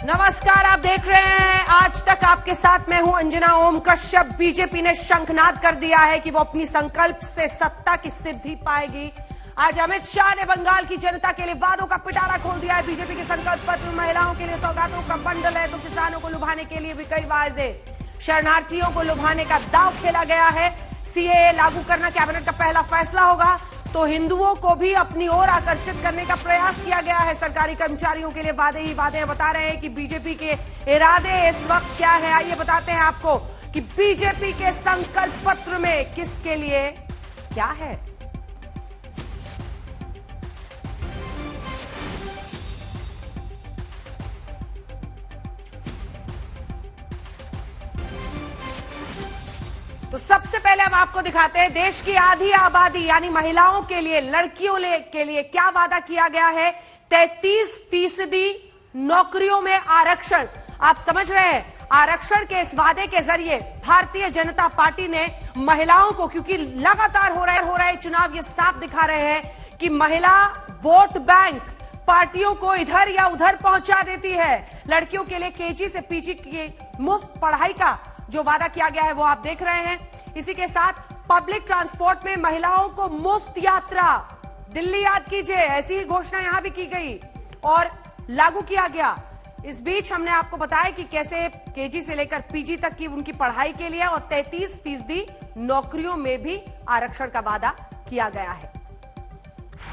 नमस्कार, आप देख रहे हैं आज तक। आपके साथ मैं हूं अंजना ओम कश्यप। बीजेपी ने शंखनाद कर दिया है कि वो अपनी संकल्प से सत्ता की सिद्धि पाएगी। आज अमित शाह ने बंगाल की जनता के लिए वादों का पिटारा खोल दिया है। बीजेपी के संकल्प पत्र में महिलाओं के लिए सौगातों का बंडल है, तो किसानों को लुभाने के लिए भी कई वादे। शरणार्थियों को लुभाने का दांव खेला गया है। सीएए लागू करना कैबिनेट का पहला फैसला होगा, तो हिंदुओं को भी अपनी ओर आकर्षित करने का प्रयास किया गया है। सरकारी कर्मचारियों के लिए वादे ही वादे। बता रहे हैं कि बीजेपी के इरादे इस वक्त क्या है। आइए बताते हैं आपको कि बीजेपी के संकल्प पत्र में किसके लिए क्या है। तो सबसे पहले हम आपको दिखाते हैं देश की आधी आबादी यानी महिलाओं के लिए, लड़कियों के लिए क्या वादा किया गया है। 33% नौकरियों में आरक्षण। आप समझ रहे हैं, आरक्षण के इस वादे के जरिए भारतीय जनता पार्टी ने महिलाओं को, क्योंकि लगातार हो रहे चुनाव ये साफ दिखा रहे हैं कि महिला वोट बैंक पार्टियों को इधर या उधर पहुंचा देती है। लड़कियों के लिए केजी से पीजी की मुफ्त पढ़ाई का जो वादा किया गया है वो आप देख रहे हैं। इसी के साथ पब्लिक ट्रांसपोर्ट में महिलाओं को मुफ्त यात्रा, दिल्ली याद कीजिए, ऐसी ही घोषणा यहां भी की गई और लागू किया गया। इस बीच हमने आपको बताया कि कैसे केजी से लेकर पीजी तक की उनकी पढ़ाई के लिए और 33% नौकरियों में भी आरक्षण का वादा किया गया है।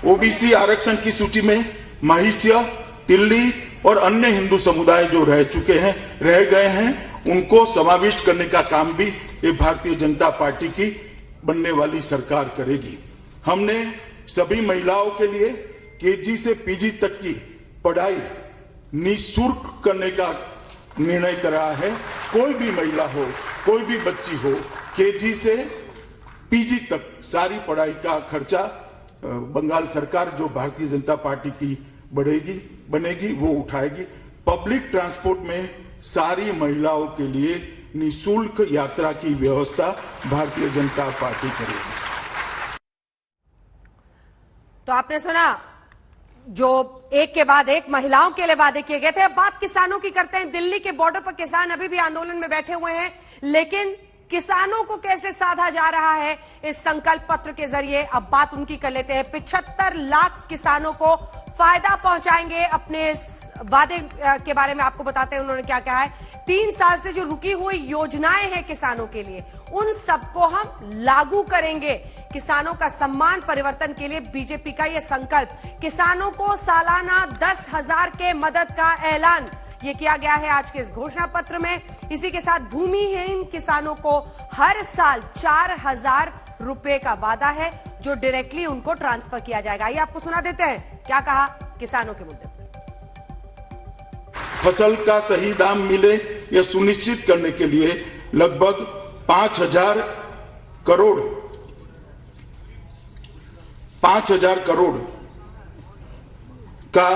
ओबीसी आरक्षण की सूची में महिष्य, तिल्ली और अन्य हिंदू समुदाय जो रह गए हैं उनको समाविष्ट करने का काम भी ये भारतीय जनता पार्टी की बनने वाली सरकार करेगी। हमने सभी महिलाओं के लिए केजी से पीजी तक की पढ़ाई निःशुल्क करने का निर्णय करा है। कोई भी महिला हो, कोई भी बच्ची हो, केजी से पीजी तक सारी पढ़ाई का खर्चा बंगाल सरकार, जो भारतीय जनता पार्टी की बनेगी वो उठाएगी। पब्लिक ट्रांसपोर्ट में सारी महिलाओं के लिए निःशुल्क यात्रा की व्यवस्था भारतीय जनता पार्टी करेगी। तो आपने सुना जो एक के बाद एक महिलाओं के लिए वादे किए गए थे। अब बात किसानों की करते हैं। दिल्ली के बॉर्डर पर किसान अभी भी आंदोलन में बैठे हुए हैं, लेकिन किसानों को कैसे साधा जा रहा है इस संकल्प पत्र के जरिए, अब बात उनकी कर लेते हैं। 75 लाख किसानों को फायदा पहुंचाएंगे। अपने वादे के बारे में आपको बताते हैं उन्होंने क्या कहा है। 3 साल से जो रुकी हुई योजनाएं हैं किसानों के लिए, उन सबको हम लागू करेंगे। किसानों का सम्मान परिवर्तन के लिए बीजेपी का यह संकल्प। किसानों को सालाना 10,000 के मदद का ऐलान ये किया गया है आज के इस घोषणा पत्र में। इसी के साथ भूमिहीन किसानों को हर साल 4,000 रुपए का वादा है, जो डायरेक्टली उनको ट्रांसफर किया जाएगा। ये आपको सुना देते हैं क्या कहा किसानों के मुद्दे पर। फसल का सही दाम मिले यह सुनिश्चित करने के लिए लगभग 5,000 करोड़ का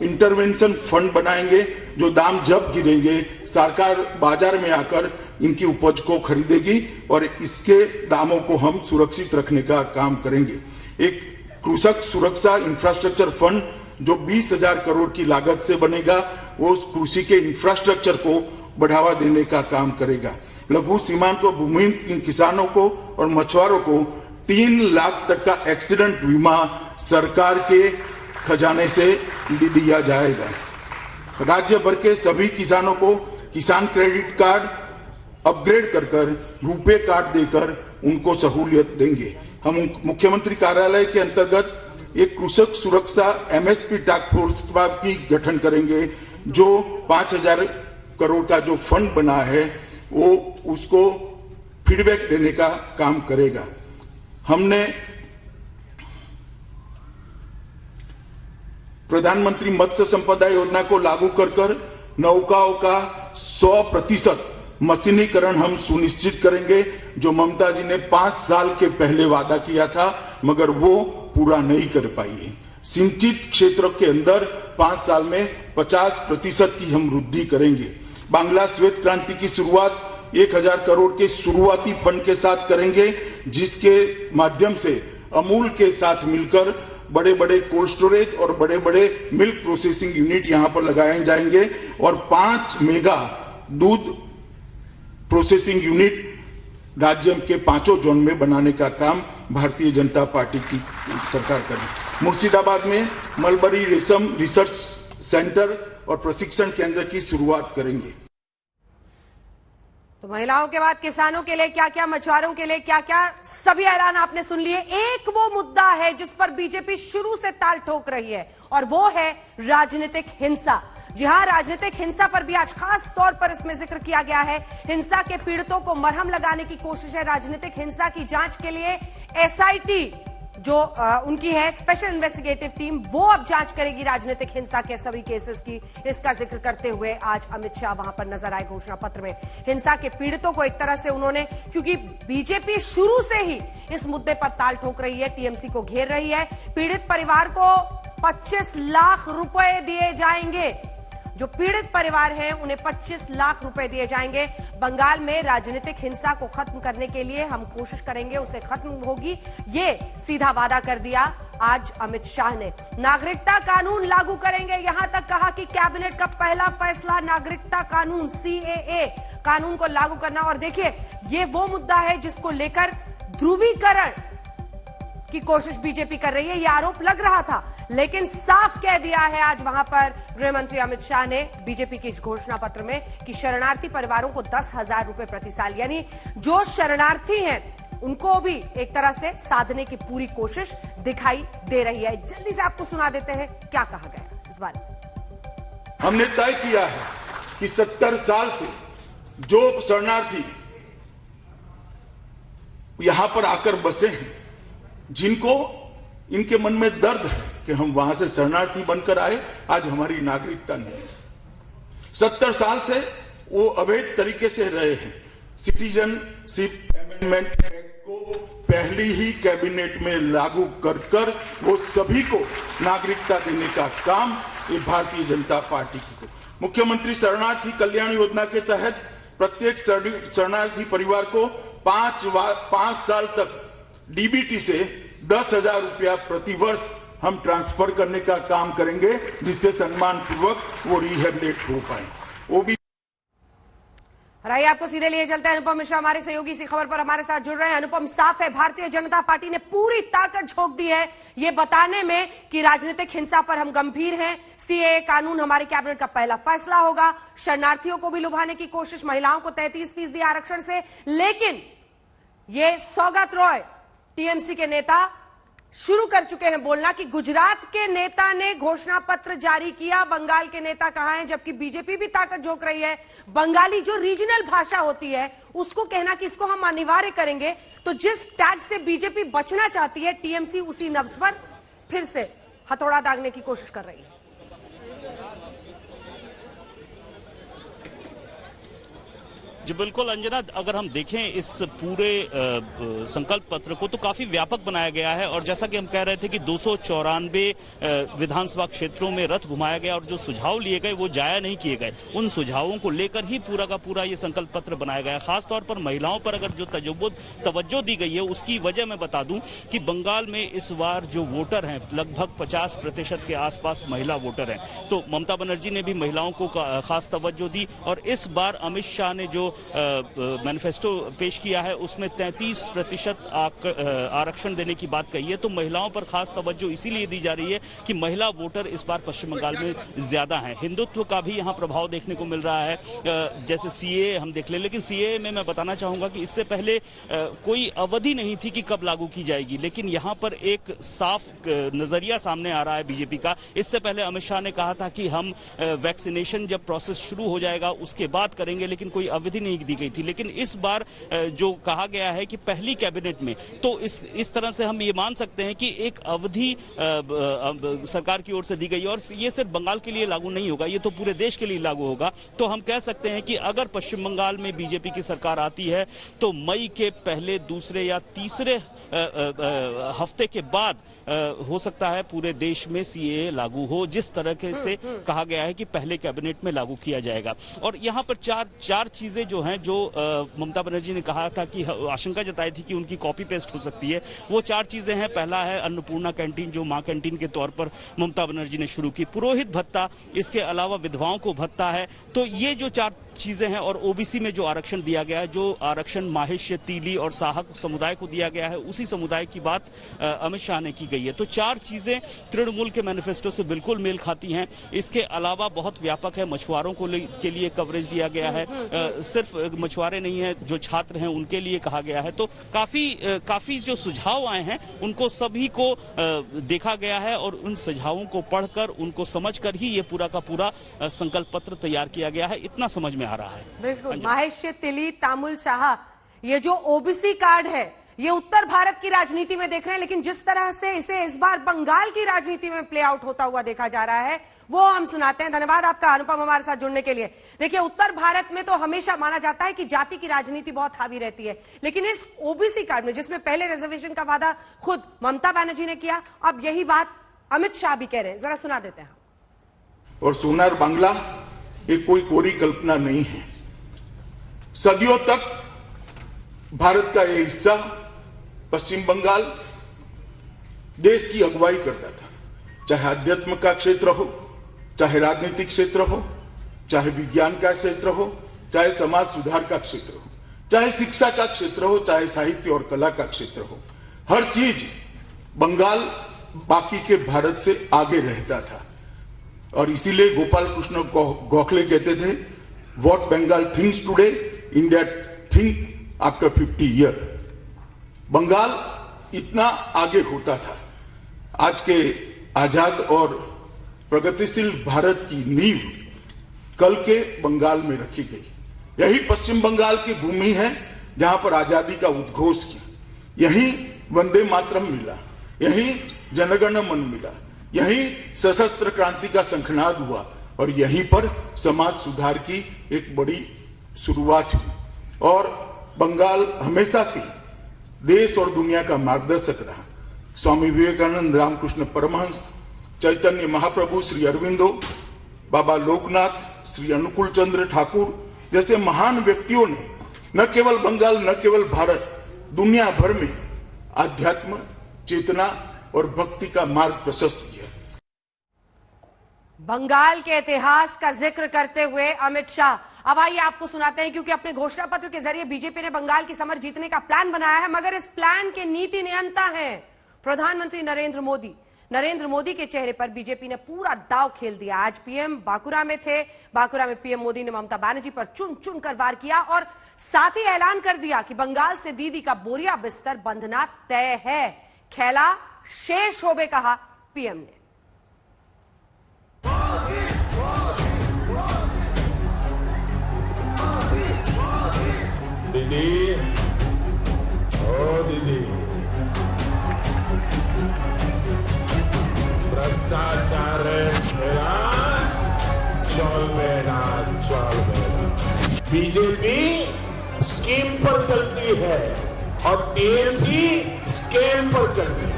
इंटरवेंशन फंड बनाएंगे। जो दाम जब गिरेंगे सरकार बाजार में आकर इनकी उपज को खरीदेगी और इसके दामों को हम सुरक्षित रखने का काम करेंगे। एक कृषक सुरक्षा इंफ्रास्ट्रक्चर फंड जो 20,000 करोड़ की लागत से बनेगा, वो उस कृषि के इंफ्रास्ट्रक्चर को बढ़ावा देने का काम करेगा। लघु सीमांत और भूमिहीन किसानों को और मछुआरों को 3 लाख तक का एक्सीडेंट बीमा सरकार के खजाने से दिया जाएगा। राज्य भर के सभी किसानों को किसान क्रेडिट कार्ड अपग्रेड कर रुपे कार्ड देकर उनको सहूलियत देंगे। हम मुख्यमंत्री कार्यालय के अंतर्गत एक कृषक सुरक्षा एमएसपी टास्क फोर्स का भी गठन करेंगे, जो 5,000 करोड़ का जो फंड बना है वो उसको फीडबैक देने का काम करेगा। हमने प्रधानमंत्री मत्स्य संपदा योजना को लागू कर नौकाओं का 100% मशीनीकरण हम सुनिश्चित करेंगे, जो ममता जी ने 5 साल के पहले वादा किया था मगर वो पूरा नहीं कर पाई है। सिंचित क्षेत्र के अंदर 5 साल में 50% की हम वृद्धि करेंगे। बांग्ला श्वेत क्रांति की शुरुआत 1,000 करोड़ के शुरुआती फंड के साथ करेंगे, जिसके माध्यम से अमूल के साथ मिलकर बड़े बड़े कोल्ड स्टोरेज और बड़े बड़े मिल्क प्रोसेसिंग यूनिट यहां पर लगाए जाएंगे और 5 मेगा दूध प्रोसेसिंग यूनिट राज्य के 5 जोन में बनाने का काम भारतीय जनता पार्टी की सरकार करेगी। मुर्शिदाबाद में मलबरी रेशम रिसर्च सेंटर और प्रशिक्षण केंद्र की शुरुआत करेंगे। तो महिलाओं के बाद किसानों के लिए क्या क्या, मछुआरों के लिए क्या क्या, सभी ऐलान आपने सुन लिए। एक वो मुद्दा है जिस पर बीजेपी शुरू से ताल ठोक रही है और वो है राजनीतिक हिंसा। जी हां, राजनीतिक हिंसा पर भी आज खास तौर पर इसमें जिक्र किया गया है। हिंसा के पीड़ितों को मरहम लगाने की कोशिश है। राजनीतिक हिंसा की जांच के लिए एसआईटी जो उनकी है स्पेशल इन्वेस्टिगेटिव टीम, वो अब जांच करेगी राजनीतिक हिंसा के सभी केसेस की। इसका जिक्र करते हुए आज अमित शाह वहां पर नजर आए घोषणा पत्र में। हिंसा के पीड़ितों को एक तरह से उन्होंने, क्योंकि बीजेपी शुरू से ही इस मुद्दे पर ताल ठोक रही है, टीएमसी को घेर रही है। पीड़ित परिवार को 25 लाख रुपए दिए जाएंगे। जो पीड़ित परिवार हैं उन्हें 25 लाख रुपए दिए जाएंगे। बंगाल में राजनीतिक हिंसा को खत्म करने के लिए हम कोशिश करेंगे, उसे खत्म होगी, ये सीधा वादा कर दिया आज अमित शाह ने। नागरिकता कानून लागू करेंगे, यहां तक कहा कि कैबिनेट का पहला फैसला नागरिकता कानून सीएए कानून को लागू करना। और देखिए, ये वो मुद्दा है जिसको लेकर ध्रुवीकरण की कोशिश बीजेपी कर रही है। यह आरोप लग रहा था, लेकिन साफ कह दिया है आज वहां पर गृह मंत्री अमित शाह ने बीजेपी के इस घोषणा पत्र में कि शरणार्थी परिवारों को 10,000 रुपए प्रति साल, यानी जो शरणार्थी हैं उनको भी एक तरह से साधने की पूरी कोशिश दिखाई दे रही है। जल्दी से आपको सुना देते हैं क्या कहा गया इस बारे। हमने तय किया है कि 70 साल से जो शरणार्थी यहां पर आकर बसे हैं, जिनको इनके मन में दर्द है कि हम वहां से शरणार्थी बनकर आए, आज हमारी नागरिकता नहीं है। 70 साल से वो अवैध तरीके से रहे हैं। सिटीजनशिप अमेंडमेंट एक्ट को पहली ही कैबिनेट में लागू कर वो सभी को नागरिकता देने का काम ये भारतीय जनता पार्टी की को। मुख्यमंत्री शरणार्थी कल्याण योजना के तहत प्रत्येक शरणार्थी परिवार को 5 साल तक डीबीटी से 10,000 रुपया प्रतिवर्ष हम ट्रांसफर करने का काम करेंगे, जिससे सम्मान पूर्वक वो रिहेबिलिट हो पाए। वो भी आइए आपको सीधे लिए चलते हैं। अनुपम मिश्रा हमारे सहयोगी इसी खबर पर हमारे साथ जुड़ रहे हैं। अनुपम, साफ है भारतीय जनता पार्टी ने पूरी ताकत झोंक दी है ये बताने में कि राजनीतिक हिंसा पर हम गंभीर हैं। सीएए कानून हमारे कैबिनेट का पहला फैसला होगा। शरणार्थियों को भी लुभाने की कोशिश, महिलाओं को 33% आरक्षण से। लेकिन ये सौगत रॉय टीएमसी के नेता शुरू कर चुके हैं बोलना कि गुजरात के नेता ने घोषणा पत्र जारी किया, बंगाल के नेता कहां हैं, जबकि बीजेपी भी ताकत झोंक रही है। बंगाली जो रीजनल भाषा होती है उसको कहना कि इसको हम अनिवार्य करेंगे। तो जिस टैग से बीजेपी बचना चाहती है, टीएमसी उसी नब्ज पर फिर से हथौड़ा दागने की कोशिश कर रही है। जी बिल्कुल अंजना, अगर हम देखें इस पूरे संकल्प पत्र को तो काफी व्यापक बनाया गया है। और जैसा कि हम कह रहे थे कि 294 विधानसभा क्षेत्रों में रथ घुमाया गया और जो सुझाव लिए गए वो जाया नहीं किए गए। उन सुझावों को लेकर ही पूरा का पूरा ये संकल्प पत्र बनाया गया। खासतौर पर महिलाओं पर अगर जो तवज्जो दी गई है उसकी वजह मैं बता दूं कि बंगाल में इस बार जो वोटर हैं लगभग 50% के आसपास महिला वोटर हैं। तो ममता बनर्जी ने भी महिलाओं को खास तवज्जो दी और इस बार अमित शाह ने जो मैनिफेस्टो पेश किया है उसमें 33% आरक्षण देने की बात कही है। तो महिलाओं पर खास तवज्जो इसीलिए दी जा रही है कि महिला वोटर इस बार पश्चिम बंगाल में ज्यादा हैं। हिंदुत्व का भी यहां प्रभाव देखने को मिल रहा है। जैसे सीएए हम देख लें, लेकिन सीएए में मैं बताना चाहूंगा कि इससे पहले कोई अवधि नहीं थी कि कब लागू की जाएगी, लेकिन यहां पर एक साफ नजरिया सामने आ रहा है बीजेपी का। इससे पहले अमित शाह ने कहा था कि हम वैक्सीनेशन जब प्रोसेस शुरू हो जाएगा उसके बाद करेंगे, लेकिन कोई अवधि नहीं दी गई थी। लेकिन इस बार जो कहा गया है कि पहली कैबिनेट में, तो इस तरह से हम ये मान सकते हैं कि एक अवधि सरकार की ओर से दी गई और ये सिर्फ बंगाल के लिए लागू नहीं होगा, ये तो पूरे देश के लिए लागू होगा। तो हम कह सकते हैं कि अगर पश्चिम बंगाल में बीजेपी की सरकार आती है तो मई के पहले, दूसरे या तीसरे हफ्ते के बाद हो सकता है पूरे देश में सीएए लागू हो, जिस तरह से कहा गया है कि पहले कैबिनेट में लागू किया जाएगा। और यहां पर चार चीजें जो हैं, जो ममता बनर्जी ने कहा था कि आशंका जताई थी कि उनकी कॉपी पेस्ट हो सकती है, वो 4 चीजें हैं। पहला है अन्नपूर्णा कैंटीन, जो मां कैंटीन के तौर पर ममता बनर्जी ने शुरू की, पुरोहित भत्ता, इसके अलावा विधवाओं को भत्ता है। तो ये जो 4 चीजें हैं, और ओबीसी में जो आरक्षण दिया गया है, जो आरक्षण माहिष्य, तीली और साहक समुदाय को दिया गया है, उसी समुदाय की बात अमित शाह ने की गई है। तो 4 चीजें तृणमूल के मैनिफेस्टो से बिल्कुल मेल खाती हैं। इसके अलावा बहुत व्यापक है, मछुआरों को के लिए कवरेज दिया गया है, सिर्फ मछुआरे नहीं है, जो छात्र हैं उनके लिए कहा गया है। तो काफी जो सुझाव आए हैं उनको सभी को देखा गया है, और उन सुझावों को पढ़कर, उनको समझकर ही ये पूरा का पूरा संकल्प पत्र तैयार किया गया है, इतना समझ में आ रहा है। बिल्कुल, माहेश्य, तिली, तामुल, शाह, ये जो ओबीसी कार्ड है, ये उत्तर भारत की राजनीति में देख रहे हैं, लेकिन जिस तरह से इसे इस बार बंगाल की राजनीति में प्ले आउट होता हुआ देखा जा रहा है, वो हम सुनाते हैं। धन्यवाद आपका अनुपम, हमारे साथ जुड़ने के लिए। देखिए, उत्तर भारत में तो हमेशा माना जाता है कि जाति की राजनीति बहुत हावी रहती है, लेकिन इस ओबीसी कार्ड में, जिसमें पहले रिजर्वेशन का वादा खुद ममता बनर्जी ने किया, अब यही बात अमित शाह भी कह रहे हैं। जरा सुना देते हैं। और सोनार बांग्ला ये कोई कोरी कल्पना नहीं है। सदियों तक भारत का यह हिस्सा, पश्चिम बंगाल, देश की अगुवाई करता था, चाहे अध्यात्म का क्षेत्र हो, चाहे राजनीतिक क्षेत्र हो, चाहे विज्ञान का क्षेत्र हो, चाहे समाज सुधार का क्षेत्र हो, चाहे शिक्षा का क्षेत्र हो, चाहे साहित्य और कला का क्षेत्र हो। हर चीज बंगाल बाकी के भारत से आगे रहता था। और इसीलिए गोपाल कृष्ण गोखले कहते थे, what Bengal thinks today, India think after 50 year. Bengal इतना आगे होता था। आज के आजाद और प्रगतिशील भारत की नींव कल के बंगाल में रखी गई। यही पश्चिम बंगाल की भूमि है जहां पर आजादी का उद्घोष किया। यहीं वंदे मातरम मिला, यहीं जनगण मन मिला, यहीं सशस्त्र क्रांति का शंखनाद हुआ, और यहीं पर समाज सुधार की एक बड़ी शुरुआत हुई। और बंगाल हमेशा से देश और दुनिया का मार्गदर्शक रहा। स्वामी विवेकानंद, रामकृष्ण परमहंस, चैतन्य महाप्रभु, श्री अरविंदो, बाबा लोकनाथ, श्री अनुकूल चंद्र ठाकुर जैसे महान व्यक्तियों ने न केवल बंगाल, न केवल भारत, दुनिया भर में आध्यात्म, चेतना और भक्ति का मार्ग प्रशस्त किया। बंगाल के इतिहास का जिक्र करते हुए अमित शाह। अब आइए आपको सुनाते हैं, क्योंकि अपने घोषणा पत्र के जरिए बीजेपी ने बंगाल की समर जीतने का प्लान बनाया है, मगर इस प्लान के नीति नियंता हैं प्रधानमंत्री नरेंद्र मोदी। नरेंद्र मोदी के चेहरे पर बीजेपी ने पूरा दांव खेल दिया। आज पीएम बांकुरा में थे। बांकुरा में पीएम मोदी ने ममता बनर्जी पर चुन चुन कर वार किया, और साथ ही ऐलान कर दिया कि बंगाल से दीदी का बोरिया बिस्तर बंधना तय है। खेला शेष होबे, कहा पीएम ने। दीदी, ओ दीदी, भ्रष्टाचार खेला चलबे ना, चलबे ना। बीजेपी स्कीम पर चलती है और टीएमसी स्कैम पर चलती है।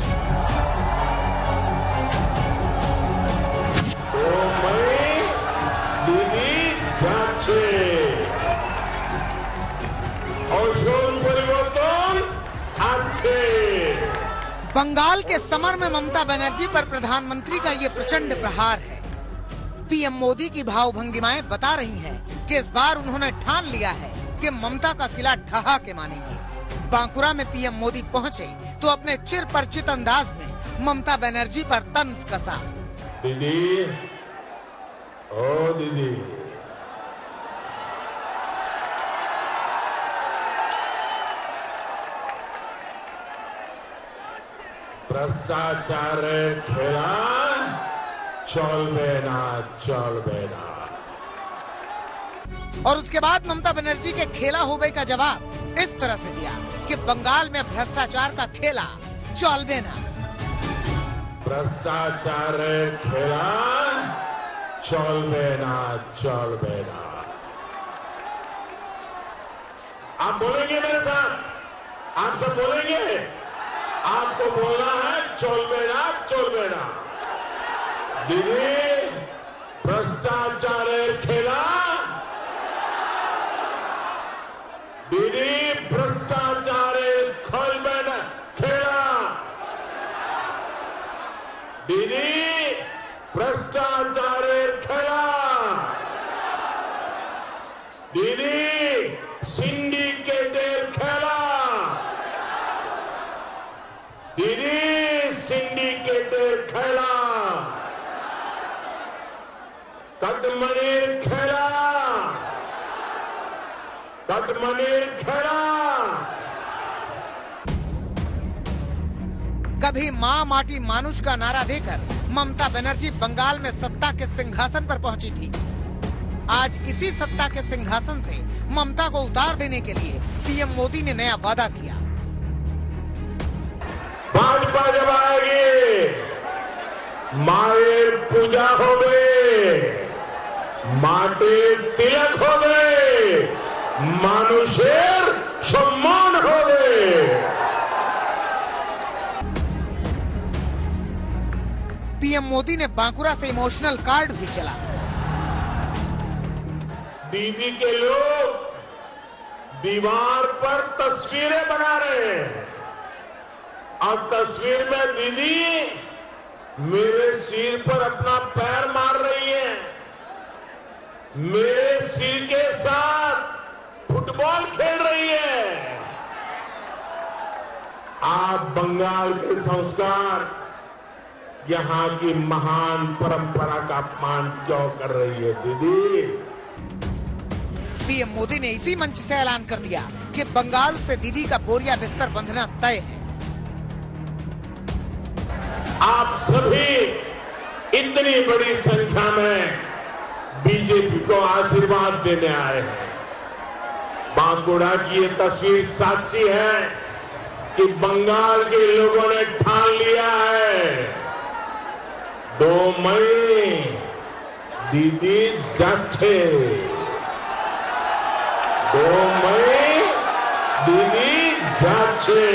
तो मैं दीदी जाचे बंगाल के समर में ममता बनर्जी पर प्रधानमंत्री का ये प्रचंड प्रहार है। पीएम मोदी की भावभंगिमाएं बता रही हैं कि इस बार उन्होंने ठान लिया है कि ममता का किला ढहा के मानेंगे। बांकुरा में पीएम मोदी पहुंचे तो अपने चिर परिचित अंदाज में ममता बनर्जी पर तंज कसा। दीदी, ओ दीदी, भ्रष्टाचार खेला चलबे ना, चलबे ना। और उसके बाद ममता बनर्जी के खेला होबे का जवाब इस तरह से दिया कि बंगाल में भ्रष्टाचार का खेला चलबे ना। भ्रष्टाचार खेला चलबे ना, चलबे ना। आप बोलेंगे मेरे साथ? आप सब बोलेंगे? आपको बोलना है चलबे ना, चलबे ना। दीदी, भ्रष्टाचार खेला दीदी सिंडिकेटेड खेला, दीदी सिंडिकेटेड खेला, कटमनीर खेला, कटमनीर खेला। कभी माँ माटी मानुष का नारा देकर ममता बनर्जी बंगाल में सत्ता के सिंहासन पर पहुंची थी। आज इसी सत्ता के सिंहासन से ममता को उतार देने के लिए पीएम मोदी ने नया वादा किया। भाजपा जब आएगी, मायर पूजा होवे, माटे तिलक होवे, मानुषेर सम्मान होवे। पीएम मोदी ने बांकुरा से इमोशनल कार्ड भी चला। दीदी के लोग दीवार पर तस्वीरें बना रहे हैं और तस्वीर में दीदी मेरे सिर पर अपना पैर मार रही है, मेरे सिर के साथ फुटबॉल खेल रही है। आप बंगाल के संस्कार, यहाँ की महान परंपरा का अपमान क्यों कर रही है दीदी? पीएम मोदी ने इसी मंच से ऐलान कर दिया कि बंगाल से दीदी का बोरिया बिस्तर बंधना तय है। आप सभी इतनी बड़ी संख्या में बीजेपी को आशीर्वाद देने आए हैं। बांकुड़ा की ये तस्वीर साक्षी है कि बंगाल के लोगों ने ठान लिया है 2 मई दीदी जाच्छे, 2 मई दीदी जाच्छे।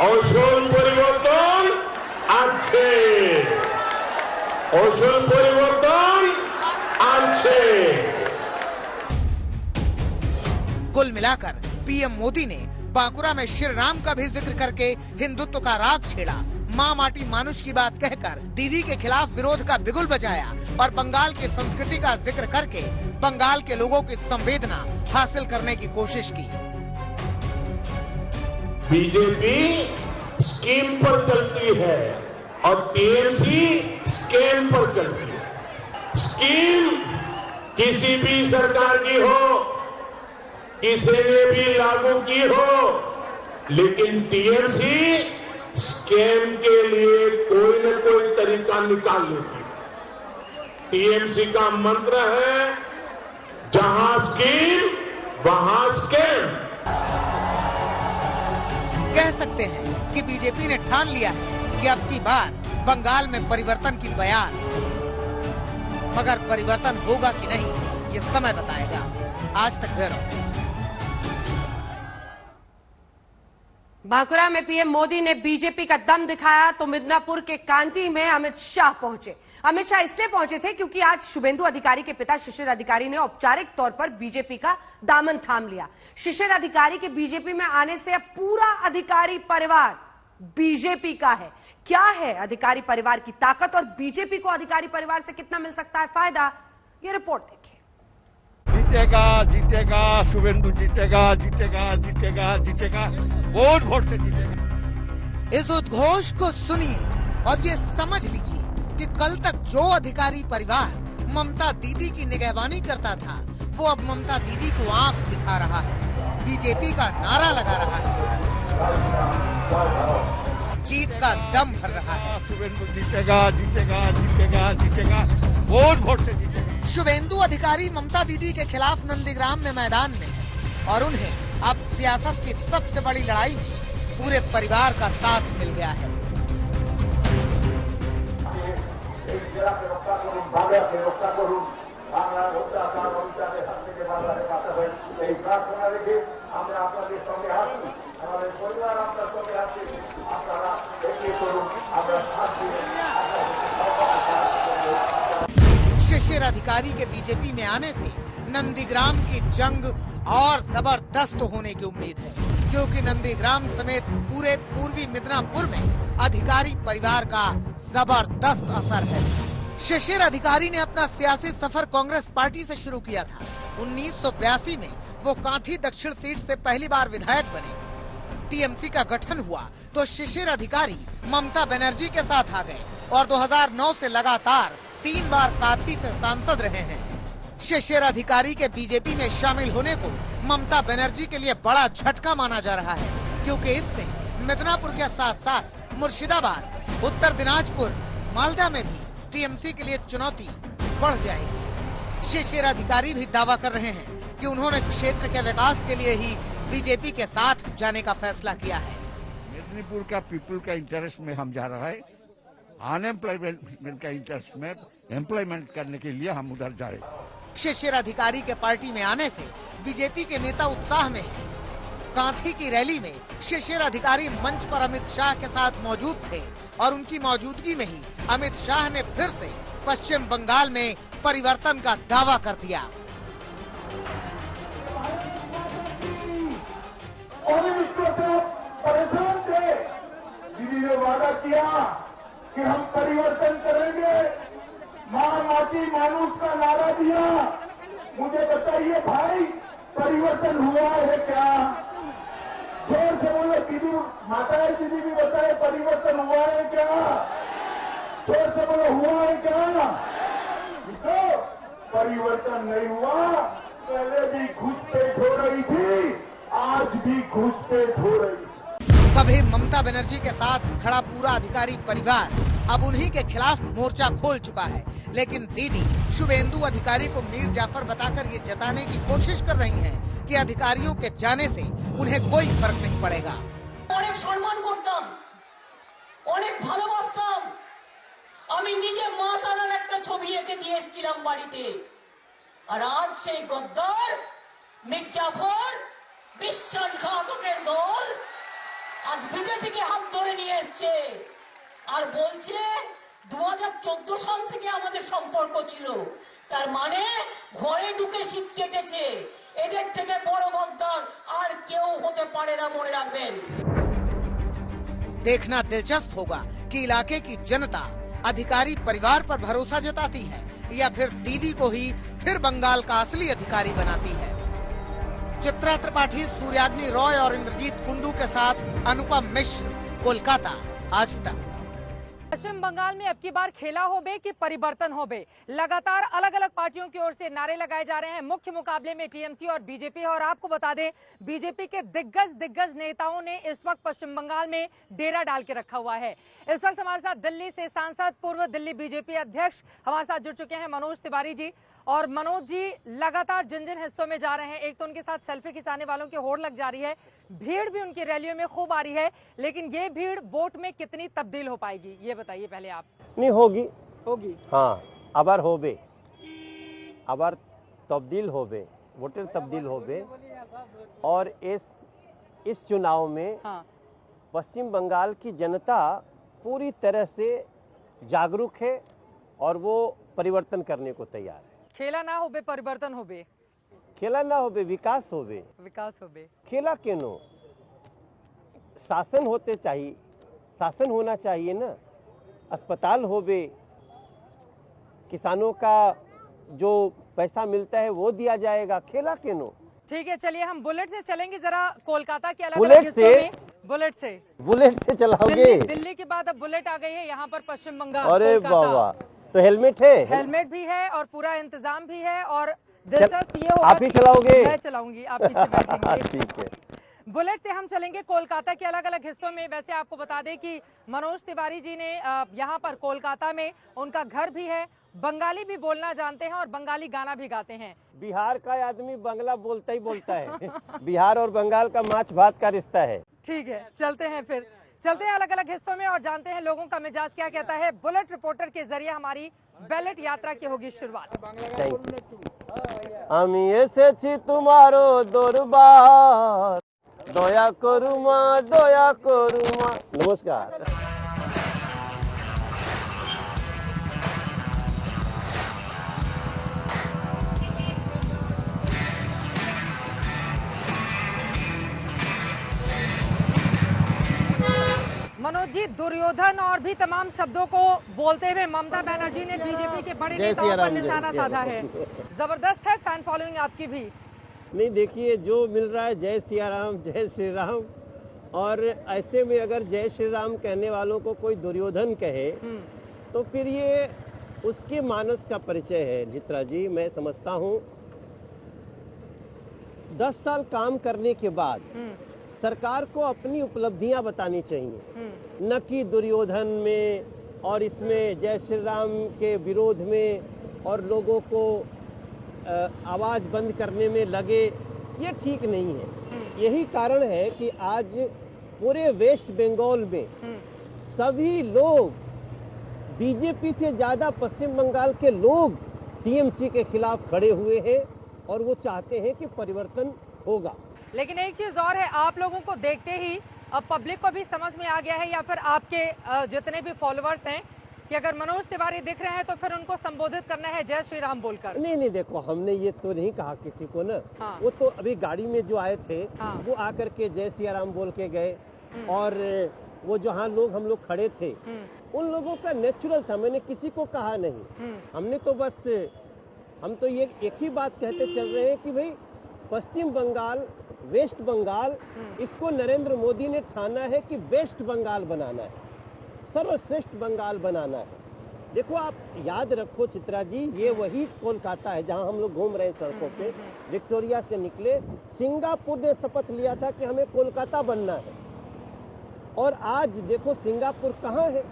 औषध परिवर्तन আছে, औषध परिवर्तन আছে। कुल मिलाकर पीएम मोदी ने बांकुरा में श्री राम का भी जिक्र करके हिंदुत्व का राग छेड़ा, माँ माटी मानुष की बात कहकर दीदी के खिलाफ विरोध का बिगुल बजाया और बंगाल की संस्कृति का जिक्र करके बंगाल के लोगों की संवेदना हासिल करने की कोशिश की। बीजेपी स्कीम पर चलती है और टीएमसी स्कैम पर चलती है। स्कीम किसी भी सरकार की हो, किसी ने भी लागू की हो, लेकिन टीएमसी स्कैम के लिए कोई न कोई तरीका निकाल लेती है। टीएमसी का मंत्र है जहां स्कीम वहां स्कैम। कह सकते हैं कि बीजेपी ने ठान लिया है कि अब की बार बंगाल में परिवर्तन की बयान, मगर परिवर्तन होगा कि नहीं ये समय बताएगा। आज तक ब्यूरो। बांकुरा में पीएम मोदी ने बीजेपी का दम दिखाया तो मिदनापुर के कांती में अमित शाह पहुंचे। अमित शाह इसलिए पहुंचे थे क्योंकि आज शुभेंदु अधिकारी के पिता शिशिर अधिकारी ने औपचारिक तौर पर बीजेपी का दामन थाम लिया। शिशिर अधिकारी के बीजेपी में आने से अब पूरा अधिकारी परिवार बीजेपी का है। क्या है अधिकारी परिवार की ताकत और बीजेपी को अधिकारी परिवार से कितना मिल सकता है फायदा, ये रिपोर्ट देखिए। जीतेगा जीतेगा शुभेंदु, जीतेगा जीतेगा जीतेगा जीतेगा, वोट से जीतेगा। इस उद्घोष को सुनिए और ये समझ लीजिए कि कल तक जो अधिकारी परिवार ममता दीदी की निगहबानी करता था वो अब ममता दीदी को आंख दिखा रहा है, बीजेपी का नारा लगा रहा है, जीत का दम भर रहा है। शुभेंदु जीतेगा जीतेगा जीतेगा जीतेगा, वोट से जीतेगा। शुभेंदु अधिकारी ममता दीदी के खिलाफ नंदीग्राम में मैदान में है और उन्हें अब सियासत की सबसे बड़ी लड़ाई में पूरे परिवार का साथ मिल गया है। शिशिर अधिकारी के बीजेपी में आने से नंदीग्राम की जंग और जबरदस्त होने की उम्मीद है, क्योंकि नंदीग्राम समेत पूरे पूर्वी मिदनापुर में अधिकारी परिवार का जबरदस्त असर है। शिशिर अधिकारी ने अपना सियासी सफर कांग्रेस पार्टी से शुरू किया था। 1982 में वो कांथी दक्षिण सीट से पहली बार विधायक बने। टीएमसी का गठन हुआ तो शिशिर अधिकारी ममता बनर्जी के साथ आ गए और 2009 से लगातार 3 बार कांथी से सांसद रहे हैं। शिशिर अधिकारी के बीजेपी में शामिल होने को ममता बनर्जी के लिए बड़ा झटका माना जा रहा है, क्योंकि इससे मिदनापुर के साथ साथ मुर्शिदाबाद, उत्तर दिनाजपुर, मालदा में भी टीएमसी के लिए चुनौती बढ़ जाएगी। शिशिर अधिकारी भी दावा कर रहे हैं कि उन्होंने क्षेत्र के विकास के लिए ही बीजेपी के साथ जाने का फैसला किया है। मेदिनीपुर का पीपल का इंटरेस्ट में हम जा रहा है, अनएम्प्लॉयमेंट का इंटरेस्ट में एम्प्लॉयमेंट करने के लिए हम उधर जाए। शिशिर अधिकारी के पार्टी में आने से बीजेपी के नेता उत्साह में हैं। कांथी की रैली में शिशिर अधिकारी मंच पर अमित शाह के साथ मौजूद थे और उनकी मौजूदगी में ही अमित शाह ने फिर से पश्चिम बंगाल में परिवर्तन का दावा कर दिया। परेशान थे, दीदी ने वादा किया कि हम परिवर्तन करेंगे, माँ माटी मानुष का नारा दिया। मुझे बताइए भाई, परिवर्तन हुआ है क्या? जोर से बोलो दीदी, माता दीदी भी बताए परिवर्तन हुआ है क्या? जोर से बोलो हुआ है क्या? तो परिवर्तन नहीं हुआ। पहले भी घुसपैठ हो रही थी, आज भी घुसपैठ हो रही। कभी ममता बनर्जी के साथ खड़ा पूरा अधिकारी परिवार अब उन्हीं के खिलाफ मोर्चा खोल चुका है, लेकिन दीदी शुभेंदु अधिकारी को मीर जाफर बताकर ये जताने की कोशिश कर रही हैं कि अधिकारियों के जाने से उन्हें कोई फर्क नहीं पड़ेगा। अनेक सम्मान करताम, अनेक ভালোবাসতাম। আমি নিজে মা তারার একটা ছবি এঁকে দিয়ে এসেছিলাম বাড়িতে। আর আজ সেই গদ্দার মীর জাফর বিশ্বাসঘাতকের দল আজ বিজেপিকে হাত ধরে নিয়ে এসছে আর বলছে 2014 সাল থেকে আমাদের সম্পর্ক ছিল। তার মানে ঘরে ঢুকে শীত কেটেছে। এদের থেকে বড় গদ্দার আর কেউ হতে পারে না, মনে রাখবেন। देखना दिलचस्प होगा कि इलाके की जनता अधिकारी परिवार पर भरोसा जताती है या फिर दीदी को ही फिर बंगाल का असली अधिकारी बनाती है। चित्रा त्रिपाठी, सूर्याग्नि रॉय और इंद्रजीत कुंडू के साथ अनुपम मिश्र, कोलकाता, आज तक। पश्चिम बंगाल में अब की बार खेला होबे कि परिवर्तन होबे, लगातार अलग अलग पार्टियों की ओर से नारे लगाए जा रहे हैं। मुख्य मुकाबले में टीएमसी और बीजेपी है और आपको बता दें बीजेपी के दिग्गज नेताओं ने इस वक्त पश्चिम बंगाल में डेरा डाल के रखा हुआ है। इस वक्त हमारे साथ दिल्ली से सांसद, पूर्व दिल्ली बीजेपी अध्यक्ष हमारे साथ जुड़ चुके हैं मनोज तिवारी जी। और मनोज जी लगातार जिन जिन हिस्सों में जा रहे हैं, एक तो उनके साथ सेल्फी खिंचाने वालों की होड़ लग जा रही है, भीड़ भी उनकी रैलियों में खूब आ रही है, लेकिन ये भीड़ वोट में कितनी तब्दील हो पाएगी ये बताइए पहले आप। नहीं होगी हाँ, अबर होबे, अबर तब्दील होबे, वोटर तब्दील होबे। और इस चुनाव में हाँ। पश्चिम बंगाल की जनता पूरी तरह से जागरूक है और वो परिवर्तन करने को तैयार है। खेला ना होबे परिवर्तन होबे, खेला ना होबे विकास होबे, खेला केनो शासन होते चाहिए, शासन होना चाहिए ना, अस्पताल होबे, किसानों का जो पैसा मिलता है वो दिया जाएगा, खेला केनो। ठीक है, चलिए हम बुलेट से चलेंगे जरा कोलकाता के अलग-अलग हिस्सों में। बुलेट से चलाओगे? दिल्ली के बाद अब बुलेट आ गई है यहाँ पर पश्चिम बंगाल। अरे बाबा, तो हेलमेट है? हेलमेट भी है और पूरा इंतजाम भी है। और दिलचस्प ये होगा, आप ही चलाओगे? मैं चलाऊंगी, आप पीछे बैठेंगे। ठीक है। बुलेट से हम चलेंगे कोलकाता के अलग अलग हिस्सों में। वैसे आपको बता दें कि मनोज तिवारी जी ने यहाँ पर कोलकाता में उनका घर भी है, बंगाली भी बोलना जानते हैं और बंगाली गाना भी गाते हैं। बिहार का आदमी बंगला बोलता ही बोलता है। बिहार और बंगाल का माछ भात का रिश्ता है। ठीक है, चलते हैं अलग अलग हिस्सों में और जानते हैं लोगों का मिजाज क्या कहता है। बुलेट रिपोर्टर के जरिए हमारी बैलेट यात्रा की होगी शुरुआत। আমি এসেছি তোমারো দরবার, দয়া করু মা, দয়া করু মা। नमस्कार। मनोज जी, दुर्योधन और भी तमाम शब्दों को बोलते हुए ममता बनर्जी ने बीजेपी के बड़े नेताओं पर निशाना साधा है। जबरदस्त है फैन फॉलोइंग आपकी भी। नहीं, देखिए, जो मिल रहा है जय सिया राम, जय श्री राम, और ऐसे में अगर जय श्री राम कहने वालों को कोई दुर्योधन कहे तो फिर ये उसके मानस का परिचय है। चित्रा जी, मैं समझता हूँ 10 साल काम करने के बाद सरकार को अपनी उपलब्धियां बतानी चाहिए, न कि दुर्योधन में और इसमें जय श्री राम के विरोध में और लोगों को आवाज बंद करने में लगे। ये ठीक नहीं है। यही कारण है कि आज पूरे वेस्ट बंगाल में सभी लोग, बीजेपी से ज्यादा पश्चिम बंगाल के लोग टीएमसी के खिलाफ खड़े हुए हैं और वो चाहते हैं कि परिवर्तन होगा। लेकिन एक चीज और है, आप लोगों को देखते ही अब पब्लिक को भी समझ में आ गया है, या फिर आपके जितने भी फॉलोअर्स हैं, कि अगर मनोज तिवारी दिख रहे हैं तो फिर उनको संबोधित करना है जय श्री राम बोलकर। नहीं, देखो, हमने ये तो नहीं कहा किसी को ना। हाँ। वो तो अभी गाड़ी में जो आए थे, हाँ। वो आकर के जय सिया राम बोल के गए, और वो जहाँ हम लोग खड़े थे उन लोगों का नेचुरल था, मैंने किसी को कहा नहीं। हमने तो बस, हम तो ये एक ही बात कहते चल रहे हैं कि भाई पश्चिम बंगाल, वेस्ट बंगाल, इसको नरेंद्र मोदी ने ठाना है कि वेस्ट बंगाल बनाना है, सर्वश्रेष्ठ बंगाल बनाना है। देखो, आप याद रखो चित्रा जी, ये वही कोलकाता है जहां हम लोग घूम रहे हैं सड़कों पे। विक्टोरिया से निकले, सिंगापुर ने शपथ लिया था कि हमें कोलकाता बनना है, और आज देखो सिंगापुर कहाँ है।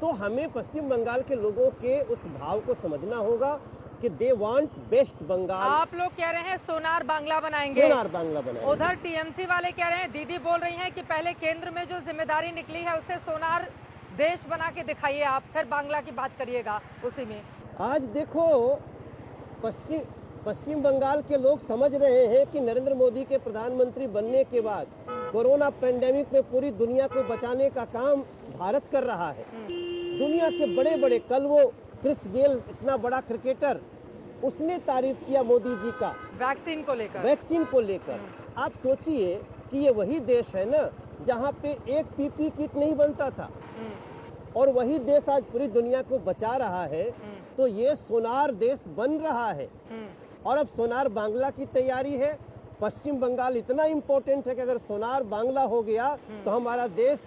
तो हमें पश्चिम बंगाल के लोगों के उस भाव को समझना होगा कि दे वांट बेस्ट बंगाल। आप लोग कह रहे हैं सोनार बांग्ला बनाएंगे, सोनार बांग्ला बनाएंगे। उधर टीएमसी वाले कह रहे हैं, दीदी बोल रही हैं कि पहले केंद्र में जो जिम्मेदारी निकली है उससे सोनार देश बना के दिखाइए, आप फिर बांग्ला की बात करिएगा उसी में। आज देखो, पश्चिम बंगाल के लोग समझ रहे हैं कि नरेंद्र मोदी के प्रधानमंत्री बनने के बाद कोरोना पेंडेमिक में पूरी दुनिया को बचाने का काम भारत कर रहा है। दुनिया के बड़े बड़े, कल वो क्रिस गेल, इतना बड़ा क्रिकेटर, उसने तारीफ किया मोदी जी का वैक्सीन को लेकर। आप सोचिए कि ये वही देश है ना जहाँ पे एक पीपी किट नहीं बनता था, और वही देश आज पूरी दुनिया को बचा रहा है। तो ये सोनार देश बन रहा है, और अब सोनार बांग्ला की तैयारी है। पश्चिम बंगाल इतना इंपॉर्टेंट है कि अगर सोनार बांग्ला हो गया तो हमारा देश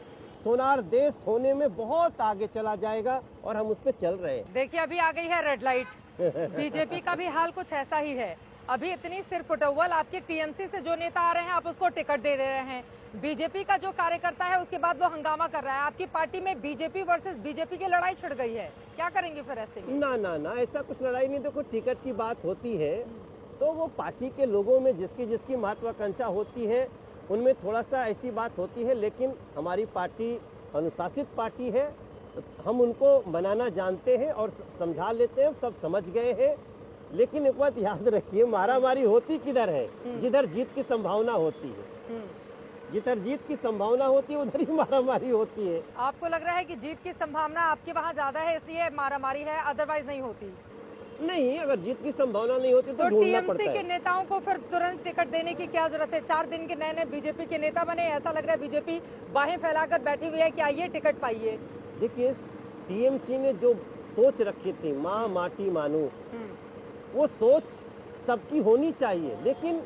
सोनार देश होने में बहुत आगे चला जाएगा, और हम उस पर चल रहे हैं। देखिए, अभी आ गई है रेड लाइट। बीजेपी का भी हाल कुछ ऐसा ही है। अभी इतनी सिर फुटअव्वल, आपके टीएमसी से जो नेता आ रहे हैं आप उसको टिकट दे रहे हैं, बीजेपी का जो कार्यकर्ता है उसके बाद वो हंगामा कर रहा है। आपकी पार्टी में बीजेपी वर्सेस बीजेपी की लड़ाई छिड़ गई है, क्या करेंगे फिर ऐसे में? ना, ऐसा कुछ लड़ाई नहीं। देखो, टिकट की बात होती है तो वो पार्टी के लोगों में जिसकी महत्वाकांक्षा होती है उनमें थोड़ा सा ऐसी बात होती है, लेकिन हमारी पार्टी अनुशासित पार्टी है, हम उनको मनाना जानते हैं और समझा लेते हैं, सब समझ गए हैं। लेकिन एक बात याद रखिए, मारामारी होती किधर है? जिधर जीत की संभावना होती है, जिधर जीत की संभावना होती है उधर ही मारामारी होती है। आपको लग रहा है कि जीत की संभावना आपके वहाँ ज्यादा है इसलिए मारामारी है, अदरवाइज नहीं होती? नहीं, अगर जीत की संभावना नहीं होती तो ढूंढना पड़ता है। टीएमसी के नेताओं को फिर तुरंत टिकट देने की क्या जरूरत है? 4 दिन के नए बीजेपी के नेता बने, ऐसा लग रहा है बीजेपी बाहें फैलाकर बैठी हुई है कि आइए टिकट पाइए। देखिए, टीएमसी ने जो सोच रखी थी, माँ माटी मानुस, वो सोच सबकी होनी चाहिए, लेकिन